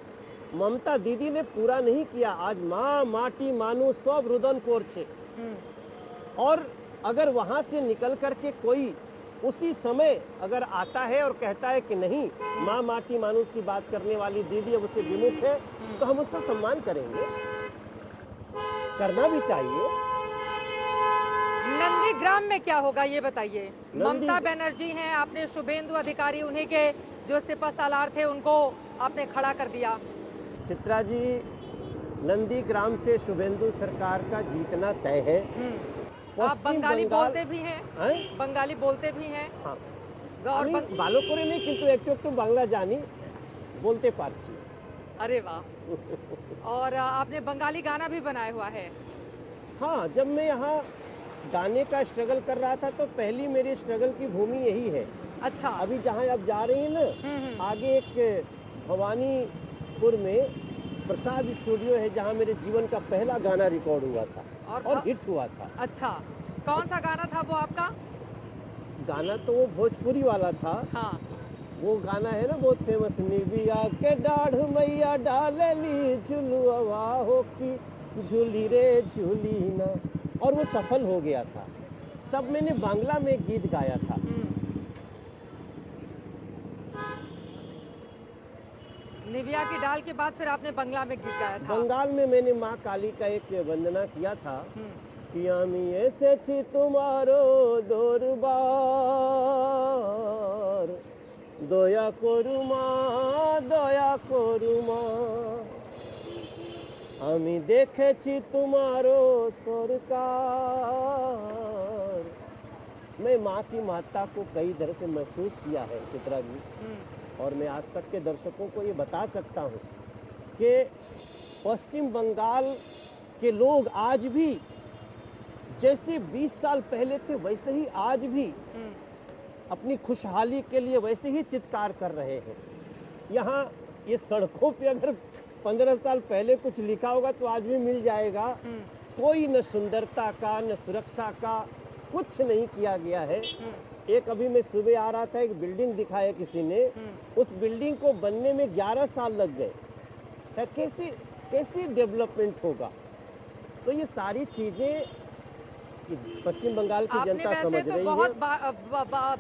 ममता दीदी ने पूरा नहीं किया। आज माँ माटी मानुस सब रुदन कोरछे, और अगर वहां से निकल करके कोई उसी समय अगर आता है और कहता है कि नहीं, माँ माटी मानुस की बात करने वाली दीदी अब उससे विमुख है, तो हम उसका सम्मान करेंगे, करना भी चाहिए। नंदीग्राम में क्या होगा ये बताइए? ममता बनर्जी हैं, आपने शुभेंदु अधिकारी, उन्हीं के जो सिपह सालार थे उनको आपने खड़ा कर दिया। चित्रा जी, नंदीग्राम से शुभेंदु सरकार का जीतना तय है। आप बंगाली बोलते भी हैं? बंगाली बोलते भी हैं? हाँ, और बालों को नहीं, किंतु एक बांग्ला जानी बोलते पारसी। अरे वाह। और आपने बंगाली गाना भी बनाया हुआ है? हाँ, जब मैं यहाँ गाने का स्ट्रगल कर रहा था तो पहली मेरी स्ट्रगल की भूमि यही है। अच्छा। अभी जहाँ आप जा रही हैं ना, आगे एक भवानीपुर में प्रसाद स्टूडियो है जहाँ मेरे जीवन का पहला गाना रिकॉर्ड हुआ था। और हिट हुआ था। अच्छा, कौन सा गाना था वो आपका? गाना तो वो भोजपुरी वाला था। हाँ, वो गाना है ना बहुत फेमस, निबिया के डाढ़ मैया डालेली झुलुआ हो की झूली रे झूली ना, और वो सफल हो गया था। तब मैंने बांग्ला में एक गीत गाया था। निविया की डाल के बाद फिर आपने बंगला में गीत गाया था। बंगाल में मैंने माँ काली का एक वंदना किया था कि आमी एसेछि तुम्हारो दरबार दया करु माँ दया करु माँ, आमी देखेछि तुम्हारो सरकार। मैं माँ की महत्ता को कई तरह से महसूस किया है चित्रा जी, और मैं आज तक के दर्शकों को ये बता सकता हूँ कि पश्चिम बंगाल के लोग आज भी जैसे 20 साल पहले थे वैसे ही आज भी अपनी खुशहाली के लिए वैसे ही चित्कार कर रहे हैं। यहाँ ये सड़कों पे अगर 15 साल पहले कुछ लिखा होगा तो आज भी मिल जाएगा। कोई न सुंदरता का न सुरक्षा का कुछ नहीं किया गया है। एक अभी मैं सुबह आ रहा था, एक बिल्डिंग दिखाया किसी ने, उस बिल्डिंग को बनने में 11 साल लग गए। कैसी डेवलपमेंट होगा? तो ये सारी चीजें पश्चिम बंगाल की जनता समझ रही है।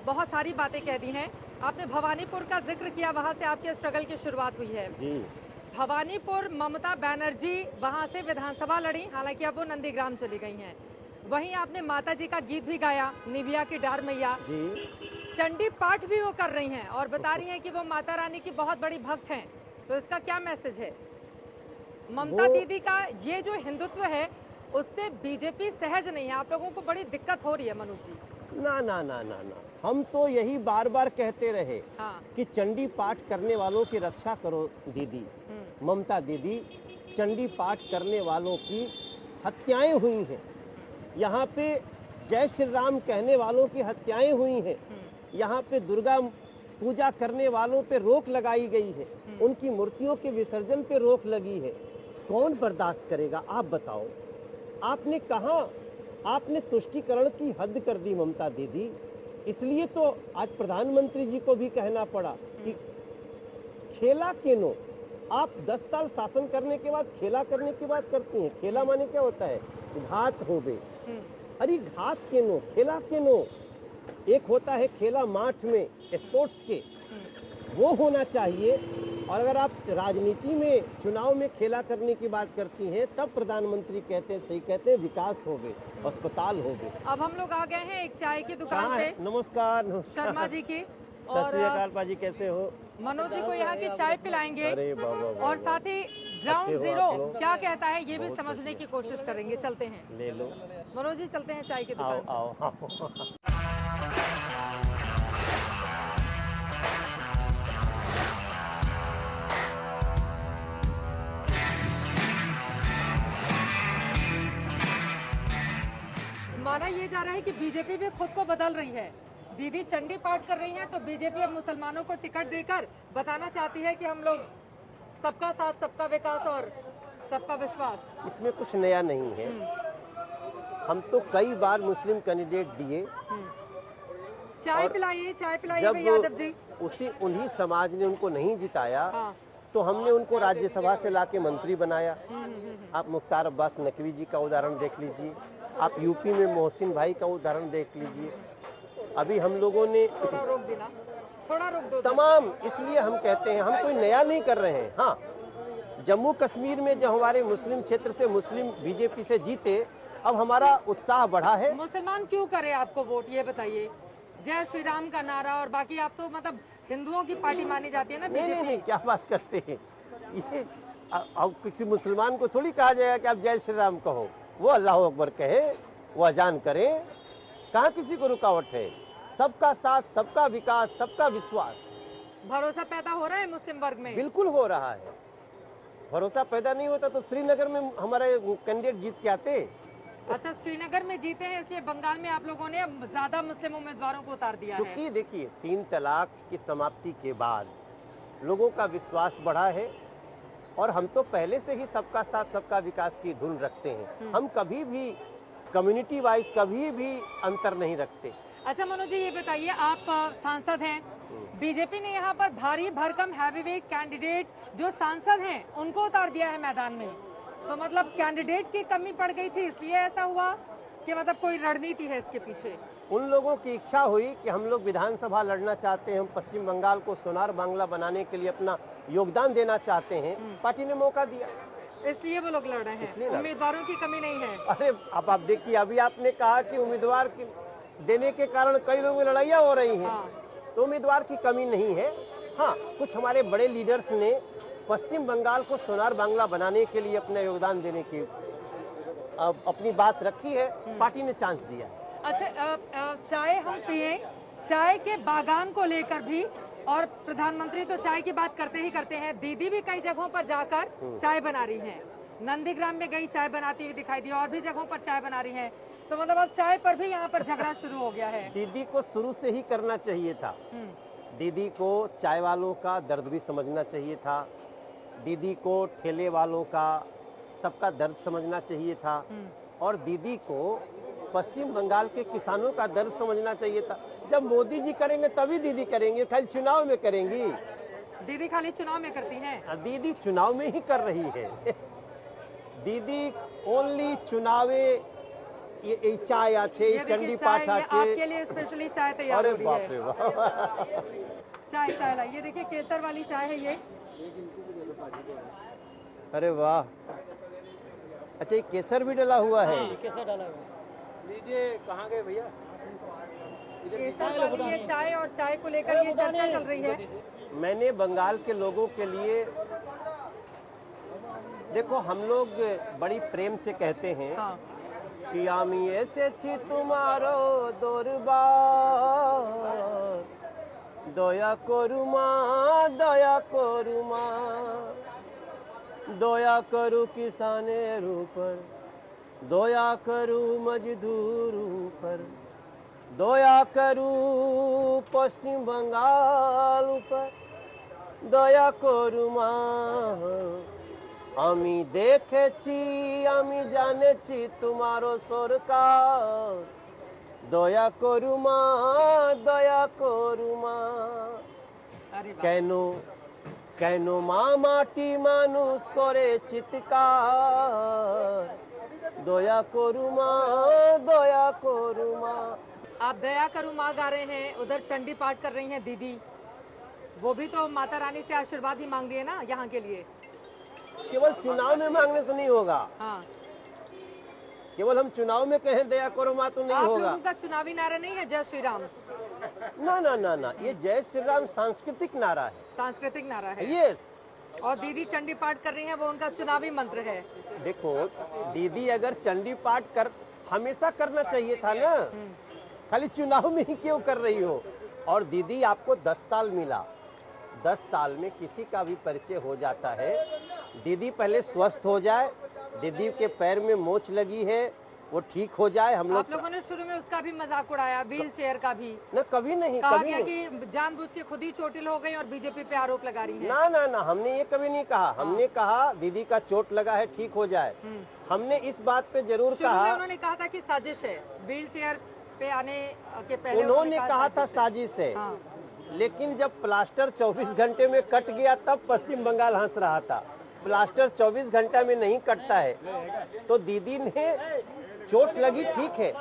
बहुत सारी बातें कह दी हैं आपने। भवानीपुर का जिक्र किया, वहां से आपके स्ट्रगल की शुरुआत हुई है जी। भवानीपुर ममता बनर्जी वहां से विधानसभा लड़ी, हालांकि अब वो नंदीग्राम चली गई हैं। वहीं आपने माता जी का गीत भी गाया, निविया की डार मैया जी। चंडी पाठ भी वो कर रही हैं और बता रही हैं कि वो माता रानी की बहुत बड़ी भक्त हैं। तो इसका क्या मैसेज है? ममता दीदी का ये जो हिंदुत्व है उससे बीजेपी सहज नहीं है, आप लोगों को बड़ी दिक्कत हो रही है मनोज जी। ना ना ना ना ना, हम तो यही बार बार कहते रहे कि चंडी पाठ करने वालों की रक्षा करो दीदी। ममता दीदी, चंडी पाठ करने वालों की हत्याएं हुई हैं। यहाँ पे जय श्री राम कहने वालों की हत्याएं हुई हैं। यहाँ पे दुर्गा पूजा करने वालों पे रोक लगाई गई है, उनकी मूर्तियों के विसर्जन पे रोक लगी है। कौन बर्दाश्त करेगा? आप बताओ। आपने कहा, आपने तुष्टीकरण की हद कर दी ममता दीदी। इसलिए तो आज प्रधानमंत्री जी को भी कहना पड़ा कि खेला केनो। आप 10 साल शासन करने के बाद खेला करने की बात करती हैं। खेला माने क्या होता है? घात हो गए। अरे घात केनो, खेला केनो। एक होता है खेला माठ में स्पोर्ट्स के, वो होना चाहिए। और अगर आप राजनीति में चुनाव में खेला करने की बात करती हैं तब प्रधानमंत्री कहते हैं, सही कहते हैं, विकास हो गए, अस्पताल हो गए। अब हम लोग आ गए हैं एक चाय की दुकान पे। नमस्कार शर्मा जी की, और सत श्री अकाल पाजी, कैसे हो? मनोज जी को यहाँ की चाय पिलाएंगे। अरे बाबा, और साथ ही ग्राउंड जीरो क्या कहता है ये भी समझने की कोशिश करेंगे। चलते हैं, ले लो मनोज जी, चलते हैं चाय की दुकान। आओ आओ आओ। माना ये जा रहा है कि बीजेपी भी खुद को बदल रही है। दीदी चंडी पाठ कर रही हैं तो बीजेपी अब मुसलमानों को टिकट देकर बताना चाहती है कि हम लोग सबका साथ, सबका विकास और सबका विश्वास। इसमें कुछ नया नहीं है। हम तो कई बार मुस्लिम कैंडिडेट दिए। चाय पिलाइए यादव जी। उन्हीं समाज ने उनको नहीं जिताया तो हमने उनको राज्यसभा से लाके मंत्री बनाया। आप मुख्तार अब्बास नकवी जी का उदाहरण देख लीजिए, आप यूपी में मोहसिन भाई का उदाहरण देख लीजिए। अभी हम लोगों ने थोड़ा रोक देना, थोड़ा रोक दो तमाम। इसलिए हम कहते हैं हम कोई नया नहीं कर रहे हैं। हाँ, जम्मू कश्मीर में जो हमारे मुस्लिम क्षेत्र से मुस्लिम बीजेपी से जीते, अब हमारा उत्साह बढ़ा है। मुसलमान क्यों करे आपको वोट, ये बताइए? जय श्री राम का नारा और बाकी आप तो मतलब हिंदुओं की पार्टी मानी जाती है ना बीजेपी। नहीं, क्या बात करते हैं ये? अब किसी मुसलमान को थोड़ी कहा जाएगा कि आप जय श्री राम कहो। वो अल्लाह अकबर कहे, वो अजान करें, कहाँ किसी को रुकावट है? सबका साथ, सबका विकास, सबका विश्वास। भरोसा पैदा हो रहा है मुस्लिम वर्ग में? बिल्कुल हो रहा है। भरोसा पैदा नहीं होता तो श्रीनगर में हमारे कैंडिडेट जीत के आते। अच्छा, श्रीनगर में जीते हैं इसलिए बंगाल में आप लोगों ने ज्यादा मुस्लिम उम्मीदवारों को उतार दिया है। क्योंकि देखिए 3 तलाक की समाप्ति के बाद लोगों का विश्वास बढ़ा है और हम तो पहले से ही सबका साथ सबका विकास की धुन रखते हैं। हम कभी भी कम्युनिटी वाइज कभी भी अंतर नहीं रखते। अच्छा मनोज जी, ये बताइए, आप सांसद हैं, बीजेपी ने यहाँ पर भारी भरकम हैवीवेट कैंडिडेट जो सांसद हैं उनको उतार दिया है मैदान में, तो मतलब कैंडिडेट की कमी पड़ गई थी इसलिए ऐसा हुआ कि मतलब कोई रणनीति है इसके पीछे? उन लोगों की इच्छा हुई कि हम लोग विधानसभा लड़ना चाहते हैं, हम पश्चिम बंगाल को सोनार बांग्ला बनाने के लिए अपना योगदान देना चाहते हैं, पार्टी ने मौका दिया, इसलिए वो लोग लड़ रहे हैं। उम्मीदवारों की कमी नहीं है। अरे अब आप देखिए, अभी आपने कहा कि उम्मीदवार देने के कारण कई लोगों की लड़ाइयाँ हो रही हैं। तो उम्मीदवार की कमी नहीं है। हाँ, कुछ हमारे बड़े लीडर्स ने पश्चिम बंगाल को सोनार बांग्ला बनाने के लिए अपना योगदान देने की अपनी बात रखी है, पार्टी ने चांस दिया। अच्छा, चाय हम पिए, चाय के बागान को लेकर भी, और प्रधानमंत्री तो चाय की बात करते ही करते हैं, दीदी भी कई जगहों पर जाकर चाय बना रही हैं। नंदीग्राम में गई, चाय बनाती हुई दिखाई दी, और भी जगहों पर चाय बना रही हैं। तो मतलब अब चाय पर भी यहाँ पर झगड़ा शुरू हो गया है। दीदी को शुरू से ही करना चाहिए था। दीदी को चाय वालों का दर्द भी समझना चाहिए था, दीदी को ठेले वालों का सबका दर्द समझना चाहिए था, और दीदी को पश्चिम बंगाल के किसानों का दर्द समझना चाहिए था। जब मोदी जी करेंगे तभी दीदी करेंगे, खाली चुनाव में करेंगी? दीदी खाली चुनाव में करती हैं? दीदी चुनाव में ही कर रही है। दीदी ओनली चुनावे ये चाय आछे, चंडी पाठ आछे। आपके लिए स्पेशली चाय तैयार हो रही है। अरे बाप रे वाह। चाय ला, ये देखिए केसर वाली चाय है ये। अरे वाह, अच्छा ये केसर भी डला हुआ है? केसर डाला हुआ है। लीजिए, कहाँ गए भैया? केसर वाली ये चाय, और चाय को लेकर ये चर्चा चल रही है। मैंने बंगाल के लोगों के लिए, देखो हम लोग बड़ी प्रेम से कहते हैं कि आमी एसेछि तुम्हारो दरबार, दया करू माँ, दया करू माँ, दया करू किसानेर ऊपर, दया करू मजदूर ऊपर, दया करू पश्चिम बंगाल ऊपर, दया करू माँ। आमी देखेছি, आमी জানেছি তোমারো সরকার, দয়া করু মা, দয়া করু মা। কেন কেন মা মাটি মানুষ করে চিৎকার, দয়া করু মা, দয়া করু মা। आप दया करू माँ गा रहे हैं, उधर चंडी पाठ कर रही हैं दीदी, वो भी तो माता रानी से आशीर्वाद ही मांग रही है ना यहाँ के लिए। केवल चुनाव में मांगने से नहीं होगा। हाँ। केवल हम चुनाव में कहें दया करो माँ तो नहीं आप होगा। लोगों का चुनावी नारा नहीं है जय श्री राम? ना ना ना ना, ये जय श्री राम सांस्कृतिक नारा है। सांस्कृतिक नारा है? यस। और दीदी चंडी पाठ कर रही हैं, वो उनका चुनावी मंत्र है। देखो, दीदी अगर चंडी पाठ कर हमेशा करना चाहिए था ना, खाली चुनाव में ही क्यों कर रही हो? और दीदी आपको 10 साल मिला, 10 साल में किसी का भी परिचय हो जाता है। दीदी पहले स्वस्थ हो जाए, दीदी के पैर में मोच लगी है, वो ठीक हो जाए। हम लोग, आप लोगों ने शुरू में उसका भी मजाक उड़ाया, व्हील चेयर का भी। ना कभी नहीं, कहा कभी गया नहीं कि जानबूझ के खुद ही चोटिल हो गई और बीजेपी पे आरोप लगा रही है। ना ना ना, हमने ये कभी नहीं कहा। हमने कहा दीदी का चोट लगा है, ठीक हो जाए। हमने इस बात पे जरूर कहा। उन्होंने कहा था कि साजिश है, व्हील चेयर पे आने के पहले उन्होंने कहा था साजिश है। लेकिन जब प्लास्टर 24 घंटे में कट गया तब पश्चिम बंगाल हंस रहा था। प्लास्टर 24 घंटा में नहीं कटता है। तो दीदी ने चोट लगी ठीक है,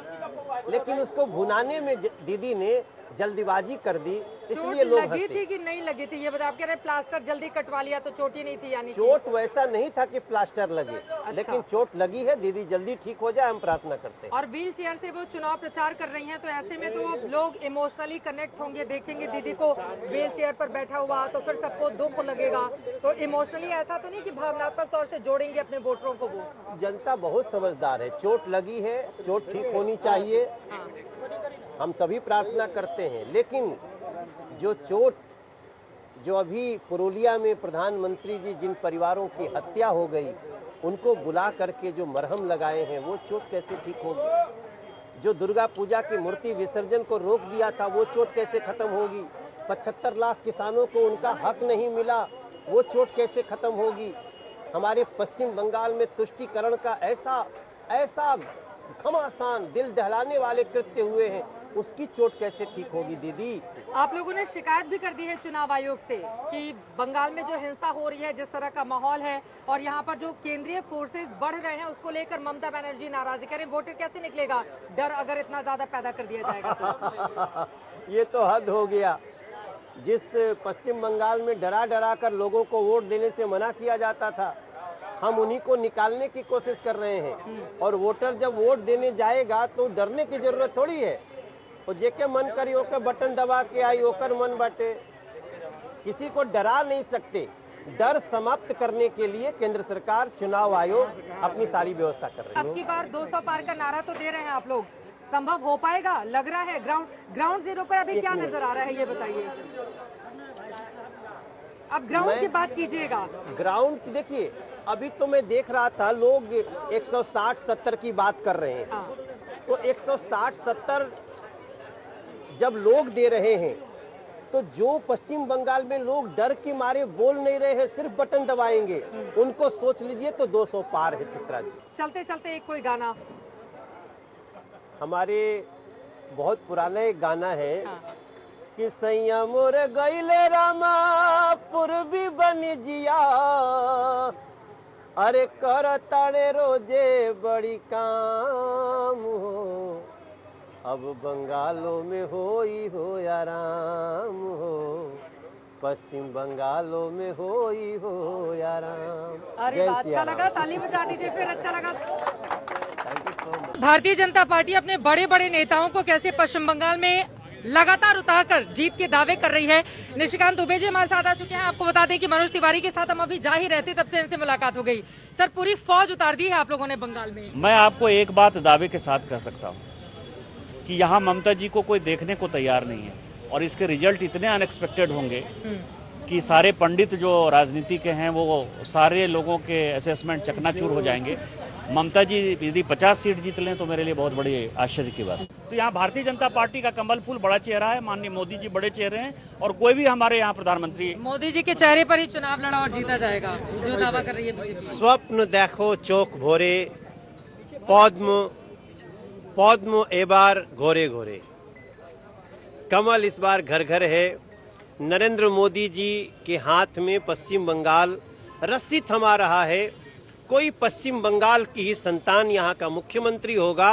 लेकिन उसको भुनाने में दीदी ने जल्दीबाजी कर दी, इसलिए लोग हंसे। लगी थी कि नहीं लगी थी ये बता, आप कह रहे प्लास्टर जल्दी कटवा लिया तो चोट ही नहीं थी? यानी चोट वैसा नहीं था कि प्लास्टर लगे। लेकिन चोट लगी है, दीदी जल्दी ठीक हो जाए, हम प्रार्थना करते हैं। और व्हील चेयर से वो चुनाव प्रचार कर रही हैं, तो ऐसे में तो लोग इमोशनली कनेक्ट होंगे, देखेंगे दीदी को व्हील चेयर पर बैठा हुआ, तो फिर सबको दुख लगेगा। तो इमोशनली ऐसा तो नहीं कि भावनात्मक तौर से जोड़ेंगे अपने वोटरों को? वो जनता बहुत समझदार है, चोट लगी है, चोट ठीक होनी चाहिए, हम सभी प्रार्थना करते हैं। लेकिन जो चोट, जो अभी पुरुलिया में प्रधानमंत्री जी जिन परिवारों की हत्या हो गई, उनको बुला करके जो मरहम लगाए हैं, वो चोट कैसे ठीक होगी? जो दुर्गा पूजा की मूर्ति विसर्जन को रोक दिया था, वो चोट कैसे खत्म होगी? 75 लाख किसानों को उनका हक नहीं मिला, वो चोट कैसे खत्म होगी? हमारे पश्चिम बंगाल में तुष्टीकरण का ऐसा घमासान दिल दहलाने वाले कृत्य हुए हैं, उसकी चोट कैसे ठीक होगी दीदी? आप लोगों ने शिकायत भी कर दी है चुनाव आयोग से कि बंगाल में जो हिंसा हो रही है, जिस तरह का माहौल है और यहाँ पर जो केंद्रीय फोर्सेस बढ़ रहे हैं, उसको लेकर ममता बनर्जी नाराज करें। वोटर कैसे निकलेगा डर अगर इतना ज्यादा पैदा कर दिया जाएगा तो? ये तो हद हो गया। जिस पश्चिम बंगाल में डरा डरा कर लोगों को वोट देने से मना किया जाता था, हम उन्हीं को निकालने की कोशिश कर रहे हैं। और वोटर जब वोट देने जाएगा तो डरने की जरूरत थोड़ी है। तो जेके मन करी ओकर बटन दबा के आई ओकर मन बाटे, किसी को डरा नहीं सकते। डर समाप्त करने के लिए केंद्र सरकार, चुनाव आयोग अपनी सारी व्यवस्था कर रही है। अब की बार 200 पार का नारा तो दे रहे हैं आप लोग, संभव हो पाएगा लग रहा है? ग्राउंड जीरो पर अभी क्या नजर आ रहा है ये बताइए। अब ग्राउंड की बात कीजिएगा। ग्राउंड की देखिए, अभी तो मैं देख रहा था लोग 160-70 की बात कर रहे हैं। तो 160-70 जब लोग दे रहे हैं तो जो पश्चिम बंगाल में लोग डर के मारे बोल नहीं रहे हैं, सिर्फ बटन दबाएंगे, उनको सोच लीजिए तो 200 पार है। चित्रा जी, चलते चलते एक कोई गाना, हमारे बहुत पुराना एक गाना है कि सैया मोर गईले रामा पूर्वी बनी जिया, अरे कर ताड़े रोजे बड़ी काम हो, अब बंगालों में होई हो आराम हो, पश्चिम बंगालों में होई हो आराम। अरे अच्छा लगा, ताली बजा दीजिए फिर, अच्छा लगा। भारतीय जनता पार्टी अपने बड़े बड़े नेताओं को कैसे पश्चिम बंगाल में लगातार उतारकर जीत के दावे कर रही है। निशिकांत दुबे जी हमारे साथ आ चुके हैं। आपको बता दें कि मनोज तिवारी के साथ हम अभी जा ही रहते तब से इनसे मुलाकात हो गई। सर, पूरी फौज उतार दी है आप लोगों ने बंगाल में। मैं आपको एक बात दावे के साथ कह सकता हूं कि यहाँ ममता जी को कोई देखने को तैयार नहीं है और इसके रिजल्ट इतने अनएक्सपेक्टेड होंगे कि सारे पंडित जो राजनीति के हैं वो सारे लोगों के असेसमेंट चकनाचूर हो जाएंगे। ममता जी यदि 50 सीट जीत लें तो मेरे लिए बहुत बड़ी आश्चर्य की बात। तो यहाँ भारतीय जनता पार्टी का कमल फूल बड़ा चेहरा है, माननीय मोदी जी बड़े चेहरे हैं और कोई भी हमारे यहाँ प्रधानमंत्री। मोदी जी के चेहरे पर ही चुनाव लड़ा और जीता जाएगा, जो दावा कर रही है बीजेपी। स्वप्न देखो चोख भोरे, पद्म ए बार घोरे घोरे, कमल इस बार घर घर है। नरेंद्र मोदी जी के हाथ में पश्चिम बंगाल रस्सी थमा रहा है। कोई पश्चिम बंगाल की ही संतान यहाँ का मुख्यमंत्री होगा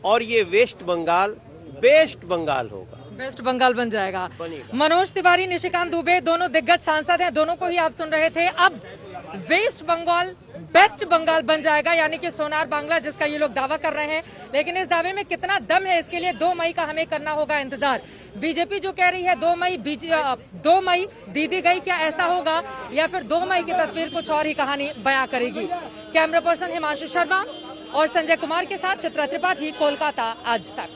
और ये वेस्ट बंगाल बेस्ट बंगाल होगा, बेस्ट बंगाल बन जाएगा। मनोज तिवारी, निशिकांत दुबे दोनों दिग्गज सांसद हैं, दोनों को ही आप सुन रहे थे। अब वेस्ट बंगाल बेस्ट बंगाल बन जाएगा, यानी कि सोनार बांग्ला, जिसका ये लोग दावा कर रहे हैं। लेकिन इस दावे में कितना दम है, इसके लिए 2 मई का हमें करना होगा इंतजार। बीजेपी जो कह रही है 2 मई दीदी गई, क्या ऐसा होगा या फिर 2 मई की तस्वीर कुछ और ही कहानी बयां करेगी? कैमरा पर्सन हिमांशु शर्मा और संजय कुमार के साथ चित्रा त्रिपाठी, कोलकाता आज तक।